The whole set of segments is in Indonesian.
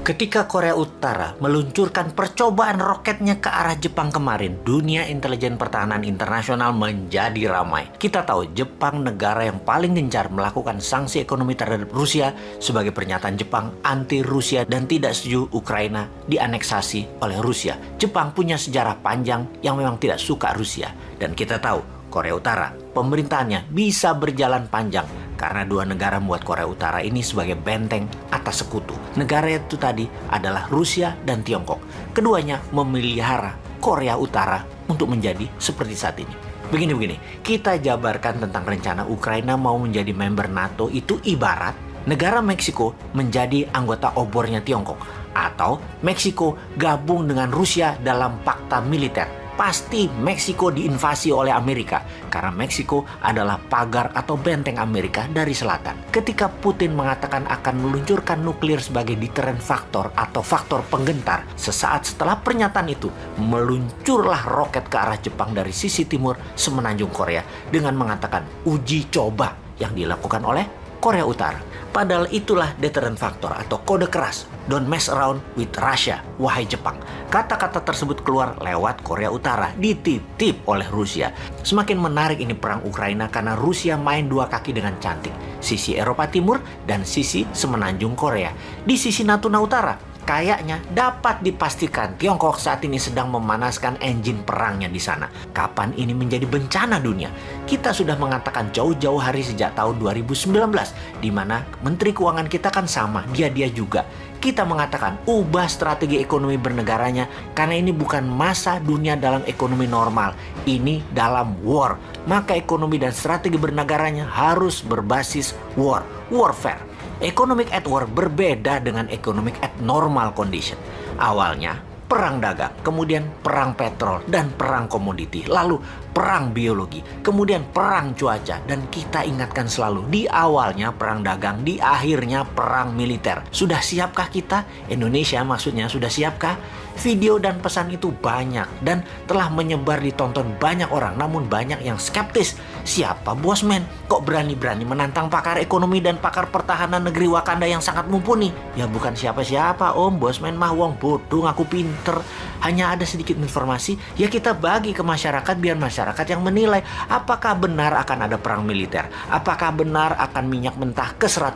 Ketika Korea Utara meluncurkan percobaan roketnya ke arah Jepang kemarin, dunia intelijen pertahanan internasional menjadi ramai. Kita tahu Jepang negara yang paling gencar melakukan sanksi ekonomi terhadap Rusia sebagai pernyataan Jepang anti Rusia dan tidak setuju Ukraina dianeksasi oleh Rusia. Jepang punya sejarah panjang yang memang tidak suka Rusia. Dan kita tahu Korea Utara, pemerintahannya bisa berjalan panjang karena dua negara membuat Korea Utara ini sebagai benteng atas sekutu. Negara itu tadi adalah Rusia dan Tiongkok. Keduanya memelihara Korea Utara untuk menjadi seperti saat ini. Begini, kita jabarkan tentang rencana Ukraina mau menjadi member NATO itu ibarat negara Meksiko menjadi anggota obornya Tiongkok. Atau Meksiko gabung dengan Rusia dalam fakta militer. Pasti Meksiko diinvasi oleh Amerika karena Meksiko adalah pagar atau benteng Amerika dari selatan. Ketika Putin mengatakan akan meluncurkan nuklir sebagai deterrent factor atau faktor penggentar, sesaat setelah pernyataan itu meluncurlah roket ke arah Jepang dari sisi timur semenanjung Korea dengan mengatakan uji coba yang dilakukan oleh Korea Utara. Padahal itulah deterrent factor atau kode keras. Don't mess around with Russia, wahai Jepang. Kata-kata tersebut keluar lewat Korea Utara, dititip oleh Rusia. Semakin menarik ini perang Ukraina karena Rusia main dua kaki dengan cantik. Sisi Eropa Timur dan sisi semenanjung Korea. Di sisi Natuna Utara, kayaknya dapat dipastikan Tiongkok saat ini sedang memanaskan engine perangnya di sana. Kapan ini menjadi bencana dunia? Kita sudah mengatakan jauh-jauh hari sejak tahun 2019, di mana Menteri Keuangan kita kan sama, dia juga. Kita mengatakan ubah strategi ekonomi bernegaranya karena ini bukan masa dunia dalam ekonomi normal. Ini dalam war. Maka ekonomi dan strategi bernegaranya harus berbasis warfare. Economic at war berbeda dengan economic at normal condition. Awalnya perang dagang, kemudian perang petrol dan perang komoditi, lalu perang biologi, kemudian perang cuaca. Dan kita ingatkan selalu, di awalnya perang dagang, di akhirnya perang militer. Sudah siapkah kita? Indonesia maksudnya sudah siapkah? Video dan pesan itu banyak dan telah menyebar ditonton banyak orang, namun banyak yang skeptis. Siapa Bosman? Kok berani-berani menantang pakar ekonomi dan pakar pertahanan negeri Wakanda yang sangat mumpuni? Ya bukan siapa-siapa Om, Bosman mah wong bodoh ngaku pinter. Hanya ada sedikit informasi, ya kita bagi ke masyarakat biar masyarakat yang menilai apakah benar akan ada perang militer, apakah benar akan minyak mentah ke $100,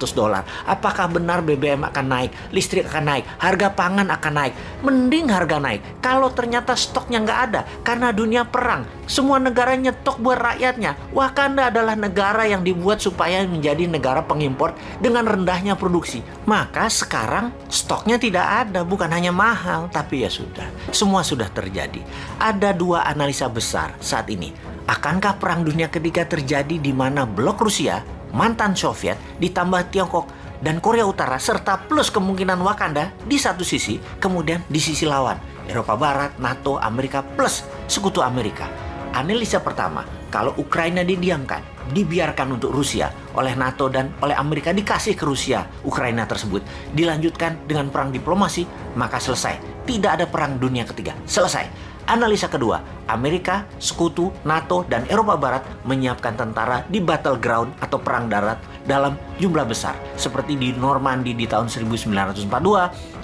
apakah benar BBM akan naik, listrik akan naik, harga pangan akan naik. Mending harga naik kalau ternyata stoknya nggak ada karena dunia perang. Semua negara nyetok buat rakyatnya. Wakanda adalah negara yang dibuat supaya menjadi negara pengimpor dengan rendahnya produksi. Maka sekarang stoknya tidak ada, bukan hanya mahal, tapi ya sudah. Semua sudah terjadi. Ada dua analisa besar saat ini. Akankah perang dunia ketiga terjadi di mana blok Rusia, mantan Soviet, ditambah Tiongkok dan Korea Utara serta plus kemungkinan Wakanda di satu sisi, kemudian di sisi lawan Eropa Barat, NATO, Amerika plus sekutu Amerika. Analisa pertama, kalau Ukraina didiamkan, dibiarkan untuk Rusia oleh NATO dan oleh Amerika, dikasih ke Rusia Ukraina tersebut, dilanjutkan dengan perang diplomasi, maka selesai. Tidak ada perang dunia ketiga. Selesai. Analisa kedua, Amerika, sekutu, NATO, dan Eropa Barat menyiapkan tentara di battleground atau perang darat dalam jumlah besar. Seperti di Normandy di tahun 1942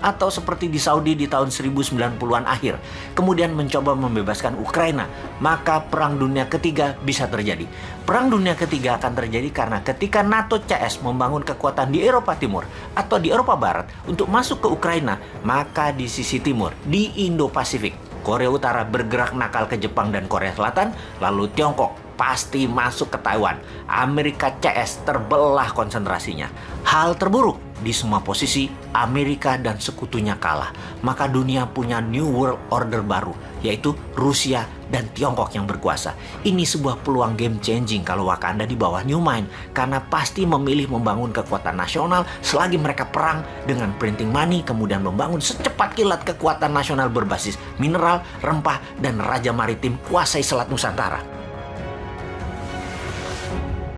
atau seperti di Saudi di tahun 1090-an akhir. Kemudian mencoba membebaskan Ukraina. Maka perang dunia ketiga bisa terjadi. Perang dunia ketiga akan terjadi karena ketika NATO CS membangun kekuatan di Eropa Timur atau di Eropa Barat untuk masuk ke Ukraina, maka di sisi timur, di Indo-Pasifik, Korea Utara bergerak nakal ke Jepang dan Korea Selatan, lalu Tiongkok pasti masuk ke Taiwan. Amerika CS terbelah konsentrasinya. Hal terburuk, di semua posisi Amerika dan sekutunya kalah. Maka dunia punya New World Order baru, yaitu Rusia dan Tiongkok yang berkuasa. Ini sebuah peluang game changing kalau Wakanda di bawah New Mind, karena pasti memilih membangun kekuatan nasional selagi mereka perang dengan printing money, kemudian membangun secepat kilat kekuatan nasional berbasis mineral, rempah, dan raja maritim kuasai Selat Nusantara.